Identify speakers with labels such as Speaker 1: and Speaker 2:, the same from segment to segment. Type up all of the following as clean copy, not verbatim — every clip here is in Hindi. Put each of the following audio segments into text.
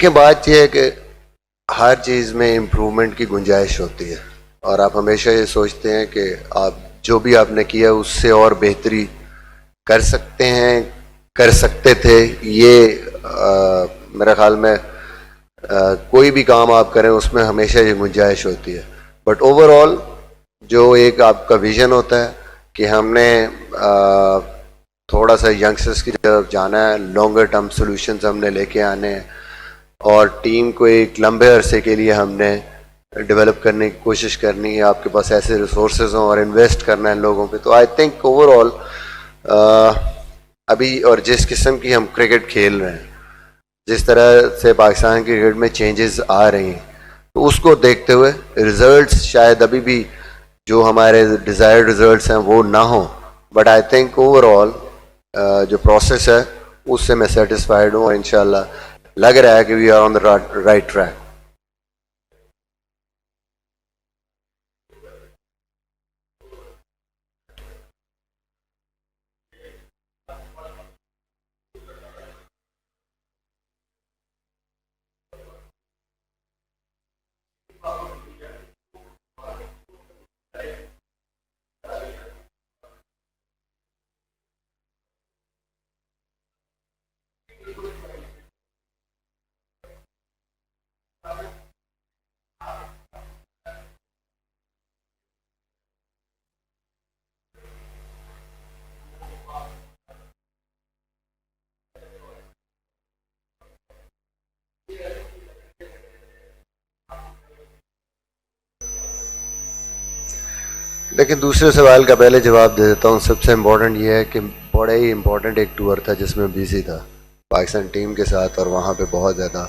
Speaker 1: देखिए, बात यह है कि हर चीज़ में इम्प्रूवमेंट की गुंजाइश होती है और आप हमेशा ये सोचते हैं कि आप जो भी आपने किया उससे और बेहतरी कर सकते हैं, कर सकते थे। ये मेरे ख्याल में कोई भी काम आप करें उसमें हमेशा ये गुंजाइश होती है। बट ओवरऑल जो एक आपका विजन होता है कि हमने थोड़ा सा यंगस्टर्स की तरफ जाना है, लॉन्गर टर्म सॉल्यूशंस हमने लेके आने हैं और टीम को एक लंबे अरसे के लिए हमने डेवलप करने की कोशिश करनी है। आपके पास ऐसे रिसोर्सेज हों और इन्वेस्ट करना है लोगों पे। तो आई थिंक ओवरऑल अभी और जिस किस्म की हम क्रिकेट खेल रहे हैं, जिस तरह से पाकिस्तान क्रिकेट में चेंजेस आ रही हैं, तो उसको देखते हुए रिजल्ट्स शायद अभी भी जो हमारे डिज़ायर्ड रिजल्ट्स हैं वो ना हो, बट आई थिंक ओवरऑल जो प्रोसेस है उससे मैं सेटिस्फाइड हूँ और इंशाल्लाह लग रहा है कि we are on the right track. लेकिन दूसरे सवाल का पहले जवाब दे देता हूँ। सबसे इम्पोर्टेंट ये है कि बड़ा ही इम्पोर्टेंट एक टूर था जिसमें बिजी था पाकिस्तान टीम के साथ और वहाँ पे बहुत ज़्यादा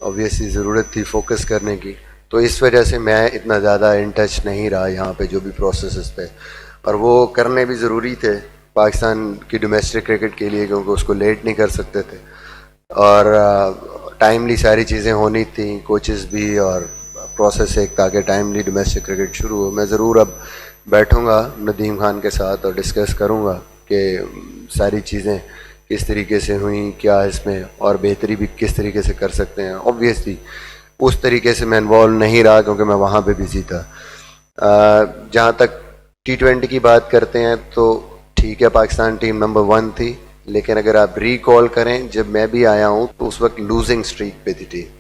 Speaker 1: ऑब्वियसली ज़रूरत थी फोकस करने की, तो इस वजह से मैं इतना ज़्यादा इन टच नहीं रहा यहाँ पे जो भी प्रोसेस थे, और वो करने भी ज़रूरी थे पाकिस्तान की डोमेस्टिक क्रिकेट के लिए, क्योंकि उसको लेट नहीं कर सकते थे और टाइमली सारी चीज़ें होनी थी, कोचेस भी और प्रोसेस एक, ताकि टाइमली डोमेस्टिक क्रिकेट शुरू हो। मैं ज़रूर अब बैठूंगा नदीम खान के साथ और डिस्कस करूंगा कि सारी चीज़ें किस तरीके से हुई, क्या इसमें और बेहतरी भी किस तरीके से कर सकते हैं। ऑब्वियसली उस तरीके से मैं इन्वॉल्व नहीं रहा क्योंकि मैं वहाँ पे बिजी था। जहाँ तक T20 की बात करते हैं तो ठीक है, पाकिस्तान टीम नंबर 1 थी, लेकिन अगर आप रिकॉल करें जब मैं भी आया हूँ तो उस वक्त लूजिंग स्ट्रीक पे थी टीम।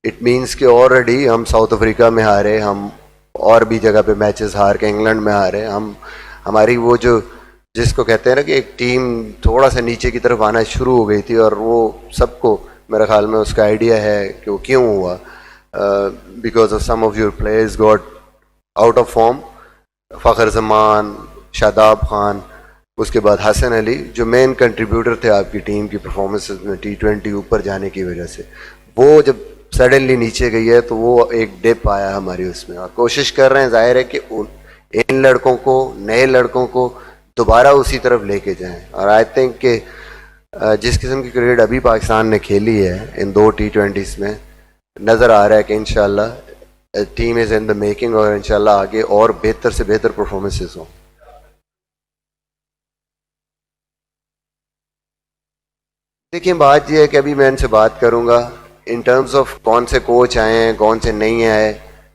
Speaker 1: इट मीन्स कि ऑलरेडी हम साउथ अफ्रीका में हारे, हम और भी जगह पे मैचेस हार के इंग्लैंड में हारे। हम हमारी वो जो जिसको कहते हैं ना कि एक टीम थोड़ा सा नीचे की तरफ आना शुरू हो गई थी, और वो सबको मेरे ख्याल में उसका आइडिया है कि वो क्यों हुआ। Because of some of your players got out of form, Fakhar Zaman, Shadab Khan, उसके बाद हसन अली, जो मेन कंट्रीब्यूटर थे आपकी टीम की परफॉर्मेंसेस में T20 ऊपर जाने की वजह से, वो जब सडनली नीचे गई है तो वो एक डिप आया हमारी उसमें। और कोशिश कर रहे हैं, जाहिर है कि इन लड़कों को, नए लड़कों को दोबारा उसी तरफ लेके जाएं। और आई थिंक कि जिस किस्म की क्रिकेट अभी पाकिस्तान ने खेली है इन 2 T20s में, नज़र आ रहा है कि इंशाल्लाह team is in the making और इंशाल्लाह आगे और बेहतर से बेहतर परफॉर्मेंसेस हों। देखिए, बात यह है कि अभी मैं इनसे बात करूंगा इन टर्म्स ऑफ कौन से कोच आए हैं, कौन से नहीं आए।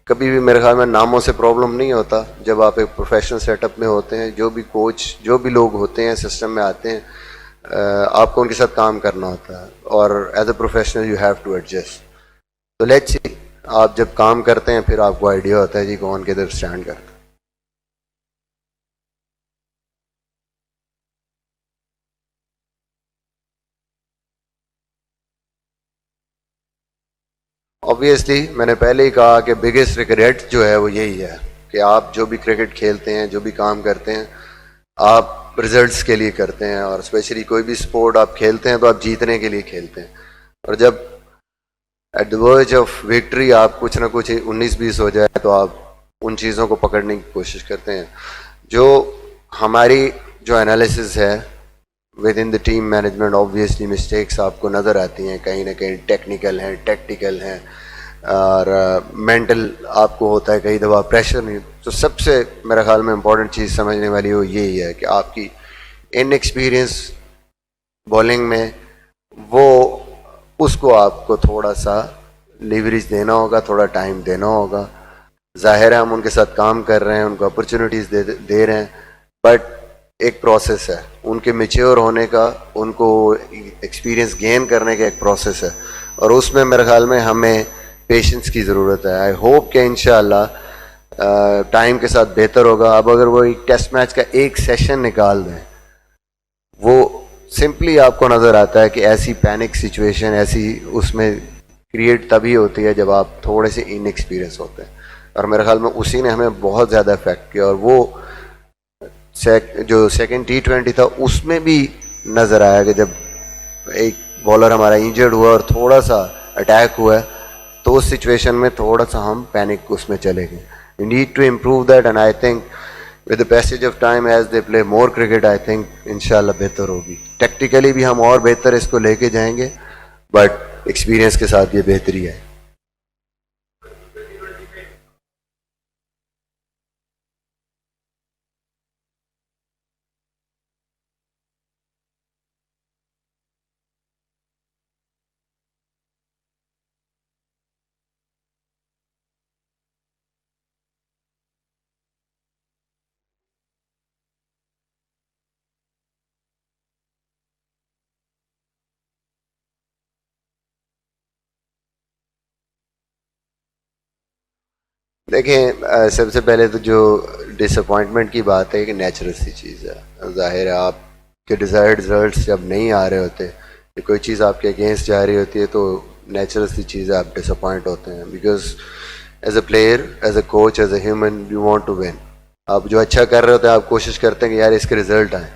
Speaker 1: कभी भी मेरे ख्याल में नामों से प्रॉब्लम नहीं होता जब आप एक प्रोफेशनल सेटअप में होते हैं। जो भी कोच, जो भी लोग होते हैं सिस्टम में आते हैं, आपको उनके साथ काम करना होता है और as a professional you have to adjust. तो लेट्स सी, आप जब काम करते हैं फिर आपको आइडिया होता है जी कौन किधर स्टैंड करता है। ऑब्वियसली मैंने पहले ही कहा कि बिगेस्ट रिग्रेट जो है वो यही है कि आप जो भी क्रिकेट खेलते हैं, जो भी काम करते हैं, आप रिजल्ट्स के लिए करते हैं, और स्पेशली कोई भी स्पोर्ट आप खेलते हैं तो आप जीतने के लिए खेलते हैं। और जब at the verge of victory आप कुछ ना कुछ 19-20 हो जाए तो आप उन चीज़ों को पकड़ने की कोशिश करते हैं। जो हमारी जो एनालिसिस है with in the team management, obviously mistakes आपको नज़र आती हैं, कहीं ना कहीं टेक्निकल हैं, टेक्टिकल हैं, और मेंटल आपको होता है कई दफ़ा प्रेशर नहीं। तो सबसे मेरे ख्याल में इम्पोर्टेंट चीज़ समझने वाली वो यही है कि आपकी इनएक्सपीरियंस बॉलिंग में वो उसको आपको थोड़ा सा लीवरेज देना होगा, थोड़ा टाइम देना होगा। जाहिर है हम उनके साथ काम कर रहे हैं, उनको अपॉर्चुनिटीज़ दे रहे हैं, बट एक प्रोसेस है उनके मेच्योर होने का, उनको एक्सपीरियंस गेन करने का एक प्रोसेस है, और उसमें मेरे ख्याल में हमें पेशेंस की ज़रूरत है। आई होप कि इंशाल्लाह टाइम के साथ बेहतर होगा। अब अगर वो एक टेस्ट मैच का एक सेशन निकाल दें, वो सिंपली आपको नज़र आता है कि ऐसी पैनिक सिचुएशन ऐसी उसमें क्रिएट तभी होती है जब आप थोड़े से इनएक्सपीरियंस होते हैं, और मेरे ख्याल में उसी ने हमें बहुत ज़्यादा इफेक्ट किया। और वो जो सेकंड T20 था उसमें भी नज़र आया कि जब एक बॉलर हमारा इंजर्ड हुआ और थोड़ा सा अटैक हुआ, तो उस सिचुएशन में थोड़ा सा हम पैनिक उसमें चले गए। We need to improve that, and I think with the passage of time as they play more cricket, I think इंशाल्लाह बेहतर होगी। टेक्निकली भी हम और बेहतर इसको लेके जाएंगे, बट एक्सपीरियंस के साथ ये बेहतरी है। देखिए, सबसे पहले तो जो डिसअपॉइंटमेंट की बात है कि नेचुरल सी चीज़ है। ज़ाहिर है आपके डिज़ायर्ड रिजल्ट्स जब नहीं आ रहे होते, या कोई चीज़ आपके अगेंस्ट जा रही होती है, तो नेचुरल सी चीज़ है, आप डिसअपॉइंट होते हैं। Because as a player, as a coach, as a human, you want to win. आप जो अच्छा कर रहे होते हैं आप कोशिश करते हैं कि यार इसके रिजल्ट आए।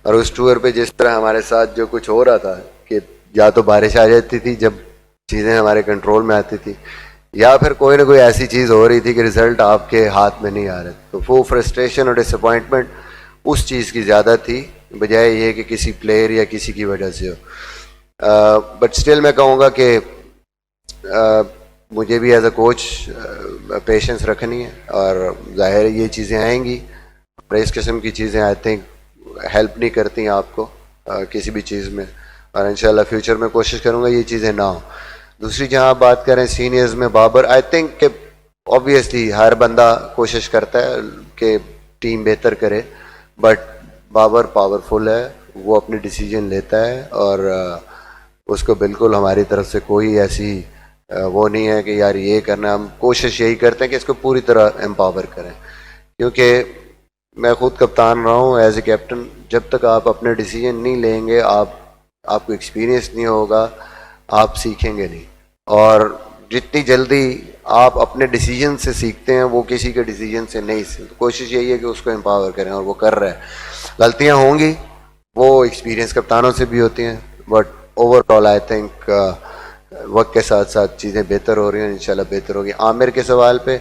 Speaker 1: और उस टूर पे जिस तरह हमारे साथ जो कुछ हो रहा था कि या तो बारिश आ जाती थी जब चीज़ें हमारे कंट्रोल में आती थी, या फिर कोई ना कोई ऐसी चीज़ हो रही थी कि रिजल्ट आपके हाथ में नहीं आ रहे, तो वो फ्रस्ट्रेशन और डिसअपॉइंटमेंट उस चीज़ की ज़्यादा थी बजाय ये कि किसी प्लेयर या किसी की वजह से हो। बट स्टिल मैं कहूँगा कि मुझे भी एज अ कोच पेशेंस रखनी है, और जाहिर है ये चीज़ें आएंगी, और इस किस्म की चीज़ें आई थिंक हेल्प नहीं करती आपको किसी भी चीज़ में, और इंशाल्लाह फ्यूचर में कोशिश करूँगा ये चीज़ें ना हो। दूसरी जहाँ आप बात करें सीनियर्स में, बाबर, आई थिंक कि ऑब्वियसली हर बंदा कोशिश करता है कि टीम बेहतर करे, बट बाबर पावरफुल है, वो अपने डिसीजन लेता है, और उसको बिल्कुल हमारी तरफ से कोई ऐसी वो नहीं है कि यार ये करना। हम कोशिश यही करते हैं कि इसको पूरी तरह एम्पावर करें, क्योंकि मैं खुद कप्तान रहा हूँ एज ए कैप्टन। जब तक आप अपने डिसीजन नहीं लेंगे, आपको एक्सपीरियंस नहीं होगा, आप सीखेंगे नहीं। और जितनी जल्दी आप अपने डिसीजन से सीखते हैं, वो किसी के डिसीजन से नहीं सीखते। कोशिश यही है कि उसको एम्पावर करें, और वो कर रहे हैं। गलतियां होंगी, वो एक्सपीरियंस कप्तानों से भी होती हैं, बट ओवरऑल आई थिंक वक्त के साथ साथ चीज़ें बेहतर हो रही हैं, इंशाल्लाह बेहतर होगी। आमिर के सवाल पे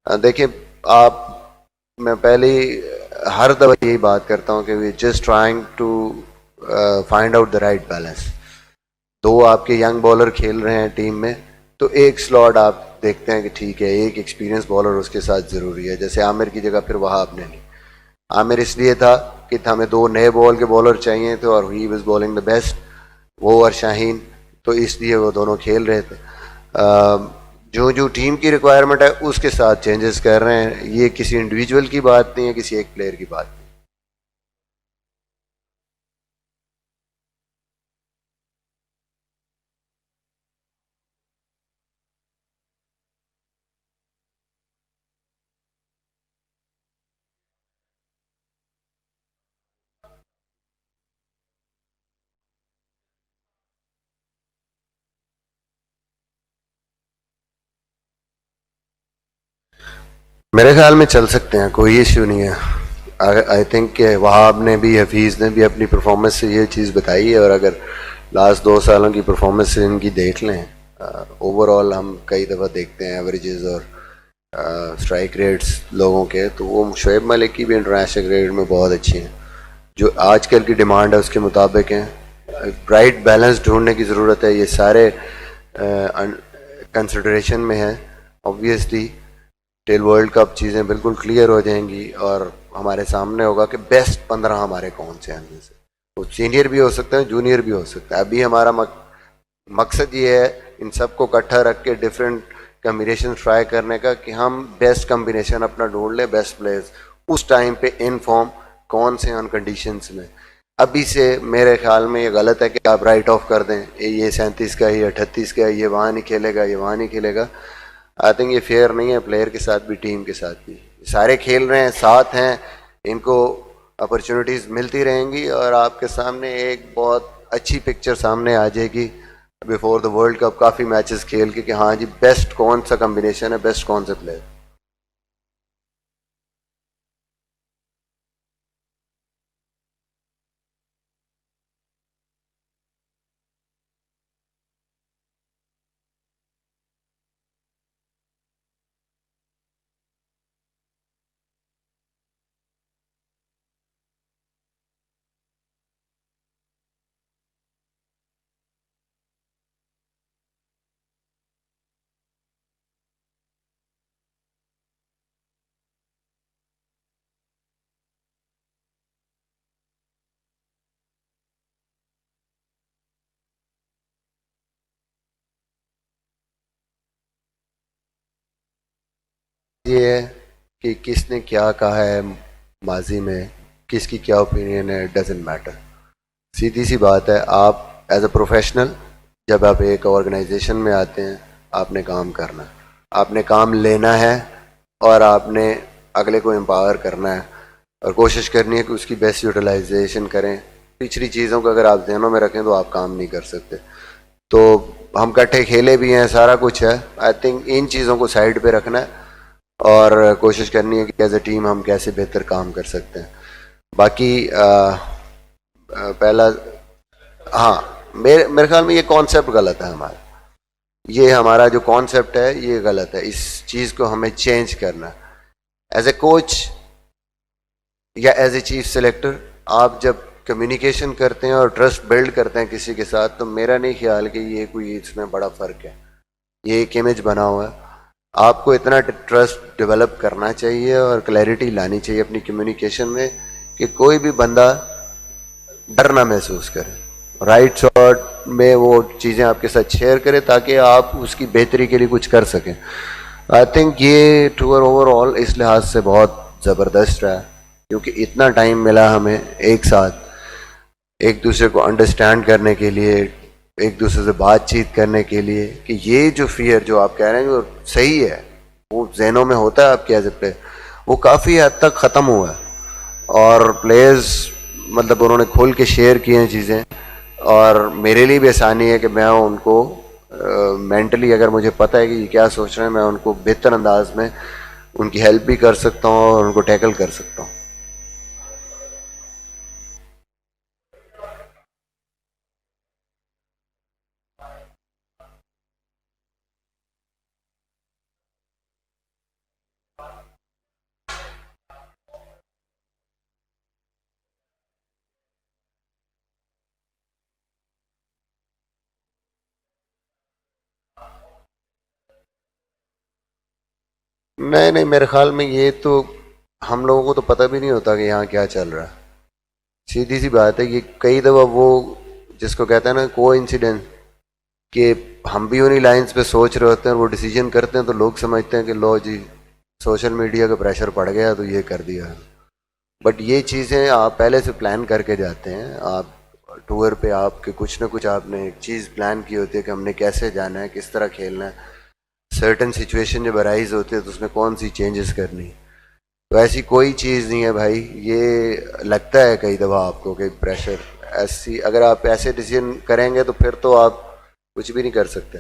Speaker 1: देखिए, मैं पहले ही हर दफ़ा यही बात करता हूँ कि we just trying to find out the right balance. Though आपके यंग बॉलर खेल रहे हैं टीम में, तो एक स्लॉट आप देखते हैं कि ठीक है, एक एक्सपीरियंस बॉलर उसके साथ ज़रूरी है। जैसे आमिर की जगह फिर वहाब ने नहीं, आमिर इसलिए था कि हमें दो नए बॉल के बॉलर चाहिए थे, और he was bowling the best, वो और शाहीन, तो इसलिए वो दोनों खेल रहे थे। जो जो टीम की रिक्वायरमेंट है उसके साथ चेंजेस कर रहे हैं। ये किसी इंडिविजुअल की बात नहीं है, किसी एक प्लेयर की बात नहीं। मेरे ख्याल में चल सकते हैं, कोई इश्यू नहीं है। आई थिंक कि वहाब ने भी, हफीज़ ने भी अपनी परफॉर्मेंस से ये चीज़ बताई है, और अगर लास्ट 2 सालों की परफॉर्मेंस इनकी देख लें, ओवरऑल हम कई दफ़ा देखते हैं एवरेजेस और स्ट्राइक रेट्स लोगों के, तो वो शोएब मलिक की भी इंटरनेशनल ग्रेड में बहुत अच्छी हैं, जो आजकल की डिमांड है उसके मुताबिक हैं। राइट बैलेंस ढूंढने की ज़रूरत है, ये सारे कंसिडरेशन में हैं। ऑब्वियसली टेल वर्ल्ड कप चीज़ें बिल्कुल क्लियर हो जाएंगी, और हमारे सामने होगा कि बेस्ट 15 हमारे कौन से हैं। से वो सीनियर भी हो सकते हैं, जूनियर भी हो सकता है। अभी हमारा मकसद ये है इन सबको इकट्ठा रख के डिफरेंट कम्बिनेशन ट्राई करने का कि हम बेस्ट कम्बिनेशन अपना ढूंढ लें, बेस्ट प्लेयर्स उस टाइम पे इन फॉर्म कौन से ऑन कंडीशंस में। अभी से मेरे ख्याल में ये गलत है कि आप राइट ऑफ कर दें, ये 37 का, ये 38 का, ये वहाँ नहीं खेलेगा, ये वहाँ नहीं खेलेगा। आई थिंक ये फेयर नहीं है, प्लेयर के साथ भी टीम के साथ भी। सारे खेल रहे हैं, साथ हैं, इनको अपॉर्चुनिटीज़ मिलती रहेंगी और आपके सामने एक बहुत अच्छी पिक्चर सामने आ जाएगी बिफोर द वर्ल्ड कप, काफ़ी मैचेस खेल के कि हाँ जी बेस्ट कौन सा कम्बिनेशन है, बेस्ट कौन से प्लेयर। ये है कि किसने क्या कहा है माजी में, किसकी क्या ओपिनियन है, डजेंट मैटर। सीधी सी बात है, आप एज अ प्रोफेशनल जब आप एक ऑर्गेनाइजेशन में आते हैं, आपने काम करना है, आपने काम लेना है और आपने अगले को एम्पावर करना है और कोशिश करनी है कि उसकी बेस्ट यूटिलाइजेशन करें। पिछली चीज़ों को अगर आप ध्यानों में रखें तो आप काम नहीं कर सकते। तो हम इकट्ठे खेले भी हैं, सारा कुछ है, आई थिंक इन चीज़ों को साइड पे रखना है और कोशिश करनी है कि एज ए टीम हम कैसे बेहतर काम कर सकते हैं। बाकी पहला, हाँ, मेरे ख्याल में ये कॉन्सेप्ट गलत है हमारा। ये हमारा जो कॉन्सेप्ट है ये गलत है, इस चीज़ को हमें चेंज करना। एज ए कोच या एज ए चीफ सेलेक्टर आप जब कम्युनिकेशन करते हैं और ट्रस्ट बिल्ड करते हैं किसी के साथ, तो मेरा नहीं ख्याल कि ये कोई इसमें बड़ा फ़र्क है। ये एक इमेज बना हुआ है, आपको इतना ट्रस्ट डेवलप करना चाहिए और क्लैरिटी लानी चाहिए अपनी कम्युनिकेशन में कि कोई भी बंदा डर ना महसूस करे, राइट शॉट में वो चीज़ें आपके साथ शेयर करे ताकि आप उसकी बेहतरी के लिए कुछ कर सकें। आई थिंक ये टूर ओवरऑल इस लिहाज से बहुत ज़बरदस्त रहा क्योंकि इतना टाइम मिला हमें एक साथ एक दूसरे को अंडरस्टैंड करने के लिए, एक दूसरे से बातचीत करने के लिए कि ये जो फियर जो आप कह रहे हैं जो सही है, वो जहनों में होता है आपके एज ए प्लेयर, वो काफ़ी हद तक ख़त्म हुआ है और प्लेयर्स मतलब उन्होंने खोल के शेयर किए हैं चीज़ें। और मेरे लिए भी आसानी है कि मैं उनको मेंटली अगर मुझे पता है कि ये क्या सोच रहे हैं, मैं उनको बेहतर अंदाज में उनकी हेल्प भी कर सकता हूँ और उनको टैकल कर सकता हूँ। नहीं नहीं, मेरे ख्याल में ये तो हम लोगों को तो पता भी नहीं होता कि यहाँ क्या चल रहा है। सीधी सी बात है कि कई दफ़ा वो जिसको कहते हैं ना को इंसिडेंस, कि हम भी उन्हीं लाइंस पे सोच रहे होते हैं और वो डिसीजन करते हैं तो लोग समझते हैं कि लो जी सोशल मीडिया का प्रेशर पड़ गया तो ये कर दिया। बट ये चीज़ें आप पहले से प्लान करके जाते हैं, आप टूर पे आपके कुछ ना कुछ आपने एक चीज़ प्लान की होती है कि हमने कैसे जाना है, किस तरह खेलना है, सर्टन सिचुएशन जब अराइज होती है तो उसमें कौन सी चेंजेस करनी है। तो ऐसी कोई चीज़ नहीं है भाई। ये लगता है कई दफ़ा आपको कि प्रेशर, ऐसी अगर आप ऐसे डिसीजन करेंगे तो फिर तो आप कुछ भी नहीं कर सकते।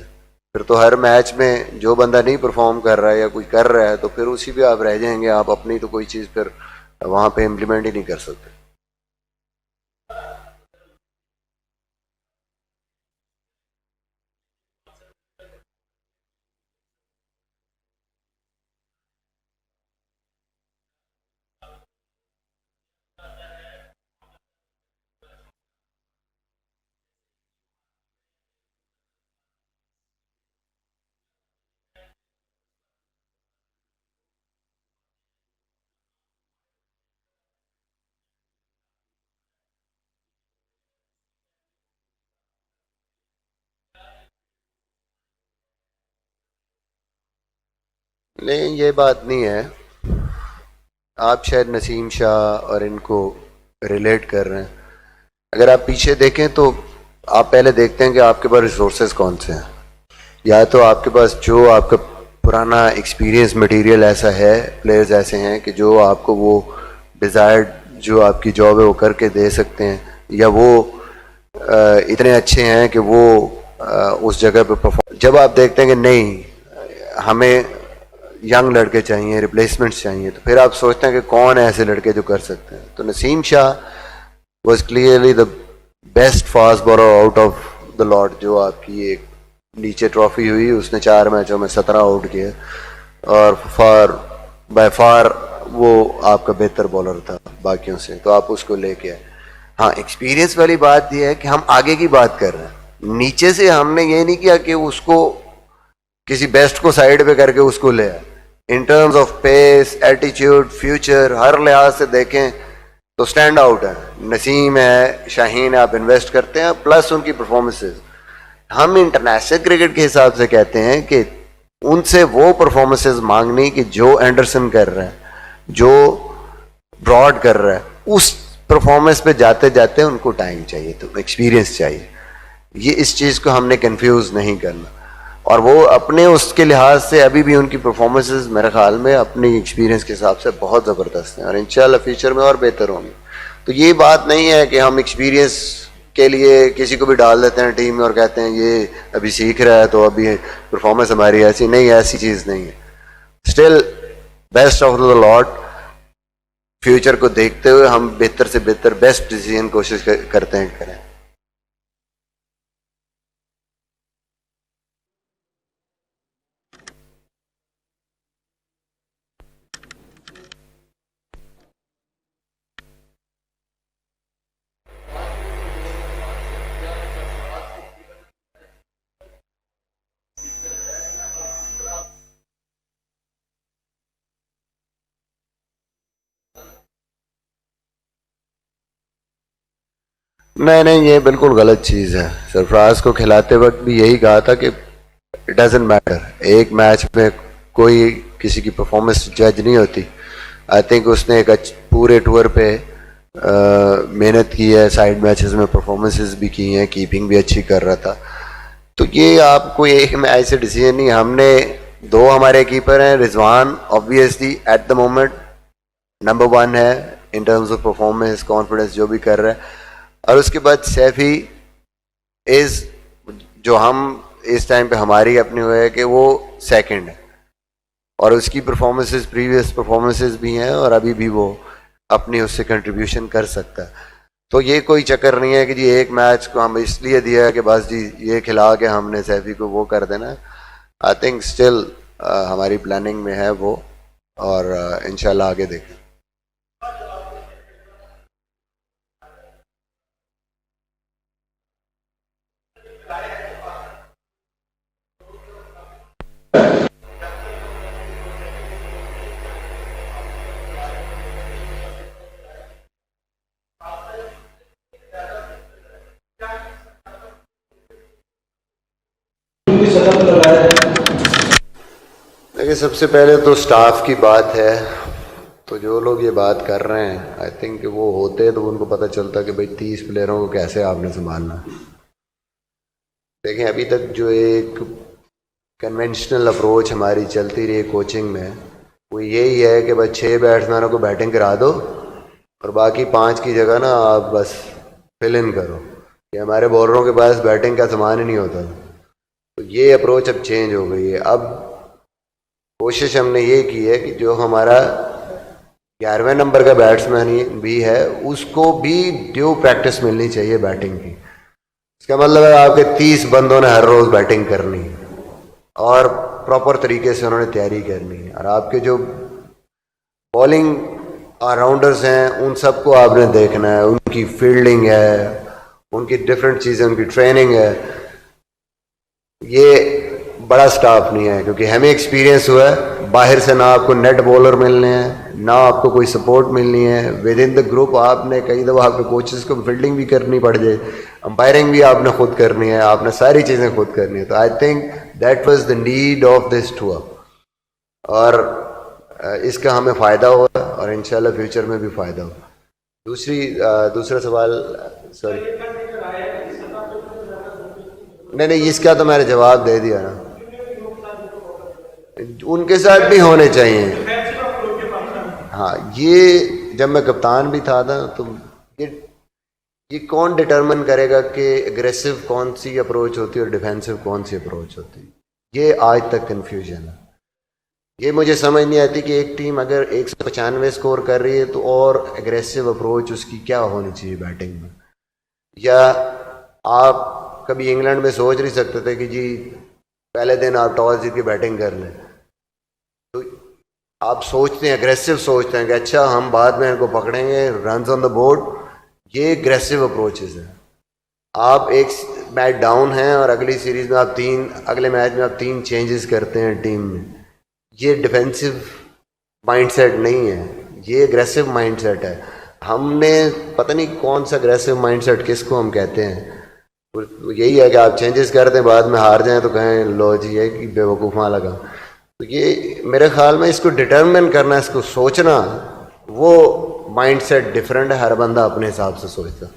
Speaker 1: फिर तो हर मैच में जो बंदा नहीं परफॉर्म कर रहा है या कोई कर रहा है तो फिर उसी पे आप रह जाएंगे, आप अपनी तो कोई चीज़ फिर वहाँ पे इम्प्लीमेंट ही नहीं कर सकते। लेकिन ये बात नहीं है, आप शायद नसीम शाह और इनको रिलेट कर रहे हैं। अगर आप पीछे देखें तो आप पहले देखते हैं कि आपके पास रिसोर्सेज कौन से हैं। या तो आपके पास जो आपका पुराना एक्सपीरियंस मटेरियल ऐसा है, प्लेयर्स ऐसे हैं कि जो आपको वो डिज़ायर्ड जो आपकी जॉब है वो करके दे सकते हैं, या वो इतने अच्छे हैं कि वो उस जगह पे परफॉर्म। जब आप देखते हैं कि नहीं हमें यंग लड़के चाहिए, रिप्लेसमेंट्स चाहिए, तो फिर आप सोचते हैं कि कौन है ऐसे लड़के जो कर सकते हैं। तो Naseem Shah was clearly the best fast bowler out of the lot. जो आपकी एक नीचे ट्रॉफी हुई, उसने 4 मैचों में 17 आउट किए और बाय फार वो आपका बेहतर बॉलर था बाकियों से, तो आप उसको लेके आए। हाँ, एक्सपीरियंस वाली बात यह है कि हम आगे की बात कर रहे हैं, नीचे से हमने ये नहीं किया कि उसको किसी बेस्ट को साइड पे करके उसको ले आए। In terms of pace, attitude, future, हर लिहाज से देखें तो स्टैंड आउट है। नसीम है, शाहीन है, आप इन्वेस्ट करते हैं, प्लस उनकी परफॉर्मेंसेज। हम इंटरनेशनल क्रिकेट के हिसाब से कहते हैं कि उनसे वो परफॉर्मेंसेज मांगनी कि जो एंडरसन कर रहा है, जो ब्रॉड कर रहा है, उस परफॉर्मेंस पे जाते जाते उनको टाइम चाहिए, तो एक्सपीरियंस चाहिए। ये इस चीज़ को हमने कंफ्यूज नहीं करना। और वो अपने उसके लिहाज से अभी भी उनकी परफॉर्मेंसेज मेरे ख्याल में अपने एक्सपीरियंस के हिसाब से बहुत ज़बरदस्त हैं और इंशाल्लाह फ्यूचर में और बेहतर होंगे। तो ये बात नहीं है कि हम एक्सपीरियंस के लिए किसी को भी डाल देते हैं टीम में और कहते हैं ये अभी सीख रहा है तो अभी परफॉर्मेंस हमारी ऐसी नहीं, ऐसी चीज़ नहीं है। Still best of the lot, future को देखते हुए हम बेहतर से बेहतर बेस्ट डिसीजन कोशिश करते हैं करें। नहीं नहीं, ये बिल्कुल गलत चीज़ है। सरफराज को खिलाते वक्त भी यही कहा था कि इट डजेंट मैटर, एक मैच में कोई किसी की परफॉर्मेंस जज नहीं होती। आई थिंक उसने एक पूरे टूर पे मेहनत की है, साइड मैचेस में परफॉर्मेंसेस भी की हैं, कीपिंग भी अच्छी कर रहा था। तो ये आपको एक मैच से डिसीजन नहीं। हमने 2 हमारे कीपर हैं, Rizwan obviously at the moment number 1 है इन टर्म्स ऑफ परफॉर्मेंस, कॉन्फिडेंस, जो भी कर रहा है। और उसके बाद सैफी इज, जो हम इस टाइम पे हमारी अपनी हुआ है कि वो सेकंड है और उसकी परफॉर्मेंसेस, प्रीवियस परफॉर्मेंसेस भी हैं और अभी भी वो अपनी उससे कंट्रीब्यूशन कर सकता है। तो ये कोई चक्कर नहीं है कि जी एक मैच को हम इसलिए दिया है कि बस जी ये खिला के हमने सैफी को वो कर देना। आई थिंक स्टिल हमारी प्लानिंग में है वो, और इंशाल्लाह आगे देखें। देखिए, सबसे पहले तो स्टाफ की बात है। तो जो लोग ये बात कर रहे हैं, आई थिंक वो होते तो उनको पता चलता कि भाई 30 प्लेयरों को कैसे आपने संभालना। देखें, अभी तक जो एक कन्वेंशनल अप्रोच हमारी चलती रही कोचिंग में, वो यही है कि बस 6 बैट्समैनों को बैटिंग करा दो और बाकी 5 की जगह ना आप बस फिल इन करो, कि हमारे बॉलरों के पास बैटिंग का सामान ही नहीं होता। तो ये अप्रोच अब चेंज हो गई है। अब कोशिश हमने ये की है कि जो हमारा 11वें नंबर का बैट्समैन भी है उसको भी ड्यू प्रैक्टिस मिलनी चाहिए बैटिंग की। इसका मतलब है आपके 30 बंदों ने हर रोज़ बैटिंग करनी है और प्रॉपर तरीके से उन्होंने तैयारी करनी है। और आपके जो बॉलिंग ऑलराउंडर्स हैं उन सबको आपने देखना है, उनकी फील्डिंग है, उनकी डिफरेंट चीज़ें, उनकी ट्रेनिंग है। ये बड़ा स्टाफ नहीं है, क्योंकि हमें एक्सपीरियंस हुआ है बाहर से ना आपको नेट बॉलर मिलने हैं, ना आपको कोई सपोर्ट मिलनी है। विद इन द ग्रुप आपने कई दफ़ा आपके कोचेस को फील्डिंग भी करनी पड़ जाए, अंपायरिंग भी आपने खुद करनी है, आपने सारी चीज़ें खुद करनी है। तो I think that was the need of this tour. और इसका हमें फ़ायदा हुआ और इंशाल्लाह फ्यूचर में भी फ़ायदा हो। दूसरा सवाल, सॉरी, नहीं, इसका तो मैंने जवाब दे दिया ना, उनके साथ भी होने चाहिए। हाँ, ये जब मैं कप्तान भी था ना, तो ये ये कौन डिटरमिन करेगा कि एग्रेसिव कौन सी अप्रोच होती है और डिफेंसिव कौन सी अप्रोच होती है? ये आज तक कंफ्यूजन है। ये मुझे समझ नहीं आती कि एक टीम अगर 195 स्कोर कर रही है तो और एग्रेसिव अप्रोच उसकी क्या होनी चाहिए बैटिंग में। या आप कभी इंग्लैंड में सोच नहीं सकते थे कि जी पहले दिन आप टॉस जीत के बैटिंग कर लें, तो आप सोचते हैं, एग्रेसिव सोचते हैं कि अच्छा हम बाद में इनको पकड़ेंगे, रन्स ऑन द बोर्ड। ये एग्रेसिव अप्रोचेस है। आप एक मैच डाउन हैं और अगली सीरीज में अगले मैच में आप 3 चेंजेस करते हैं टीम में। ये डिफेंसिव माइंडसेट नहीं है, ये एग्रेसिव माइंडसेट है। हमने पता नहीं कौन सा एग्रेसिव माइंडसेट किसको हम कहते हैं। यही है कि आप चेंजेस कर दें, बाद में हार जाएं तो कहें लो जी ये कि बेवकूफ़ा लगा। तो ये मेरे ख्याल में इसको डिटरमिन करना, इसको सोचना, वो माइंडसेट डिफरेंट है। हर बंदा अपने हिसाब से सोचता।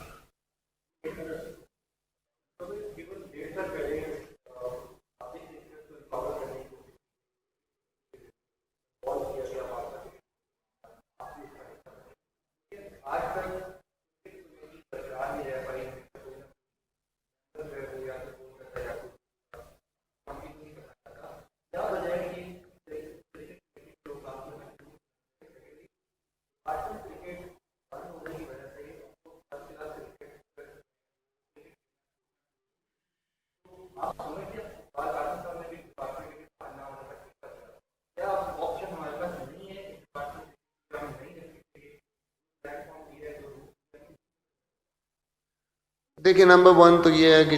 Speaker 1: देखिए, नंबर 1 तो ये है कि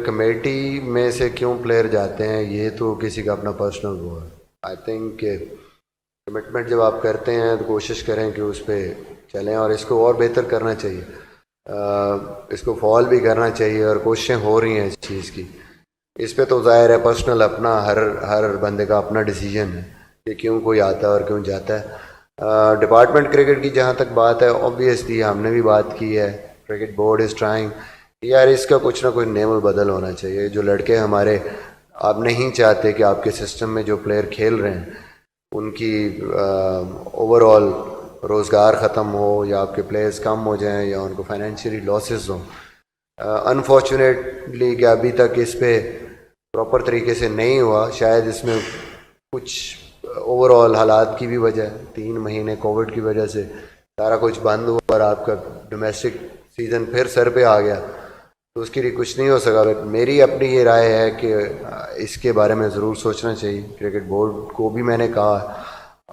Speaker 1: कमेटी में से क्यों प्लेयर जाते हैं, ये तो किसी का अपना पर्सनल वो है। आई थिंक कमिटमेंट जब आप करते हैं तो कोशिश करें कि उस पर चलें और इसको और बेहतर करना चाहिए। इसको फॉल भी करना चाहिए और कोशिशें हो रही हैं इस चीज़ की। इस पे तो ज़ाहिर है पर्सनल अपना हर बंदे का अपना डिसीजन है कि क्यों कोई आता है और क्यों जाता है। डिपार्टमेंट क्रिकेट की जहाँ तक बात है, ऑब्वियसली हमने भी बात की है, क्रिकेट बोर्ड इज़ ट्राइंग यार इसका कुछ ना कुछ नेम बदल होना चाहिए। जो लड़के हमारे, आप नहीं चाहते कि आपके सिस्टम में जो प्लेयर खेल रहे हैं उनकी ओवरऑल रोज़गार ख़त्म हो या आपके प्लेयर्स कम हो जाएं या उनको फाइनेंशियली लॉसेस हों। अनफॉर्चुनेटली कि अभी तक इस पे प्रॉपर तरीके से नहीं हुआ। शायद इसमें कुछ ओवरऑल हालात की भी वजह, 3 महीने कोविड की वजह से सारा कुछ बंद हुआ और आपका डोमेस्टिक सीज़न फिर सर पे आ गया, तो उसके लिए कुछ नहीं हो सका। बट मेरी अपनी ये राय है कि इसके बारे में ज़रूर सोचना चाहिए। क्रिकेट बोर्ड को भी मैंने कहा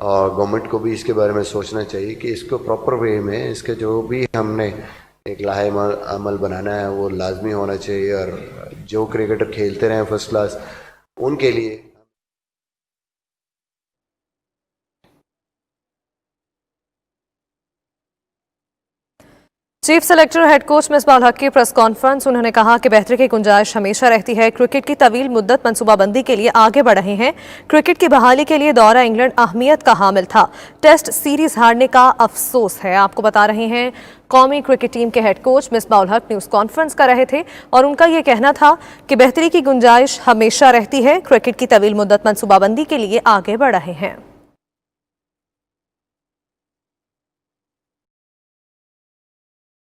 Speaker 1: और गवर्नमेंट को भी इसके बारे में सोचना चाहिए कि इसको प्रॉपर वे में, इसके जो भी हमने एक लाहे अमल बनाना है वो लाजमी होना चाहिए। और जो क्रिकेटर खेलते रहे फर्स्ट क्लास, उनके लिए
Speaker 2: chief selector head coach Misbah हक की प्रेस कॉन्फ्रेंस। उन्होंने कहा कि बेहतरी की गुंजाइश हमेशा रहती है। क्रिकेट की तवील मुद्दत मनसूबाबंदी के लिए आगे बढ़ रहे हैं। क्रिकेट की बहाली के लिए दौरा इंग्लैंड अहमियत का हामिल था। टेस्ट सीरीज हारने का अफसोस है। आपको बता रहे हैं, कौमी क्रिकेट टीम के हेड कोच मिसबाह हक न्यूज़ कॉन्फ्रेंस कर रहे थे और उनका यह कहना था कि बेहतरी की गुंजाइश हमेशा रहती है। क्रिकेट की तवील मुद्दत मनसूबाबंदी के लिए आगे बढ़ रहे हैं।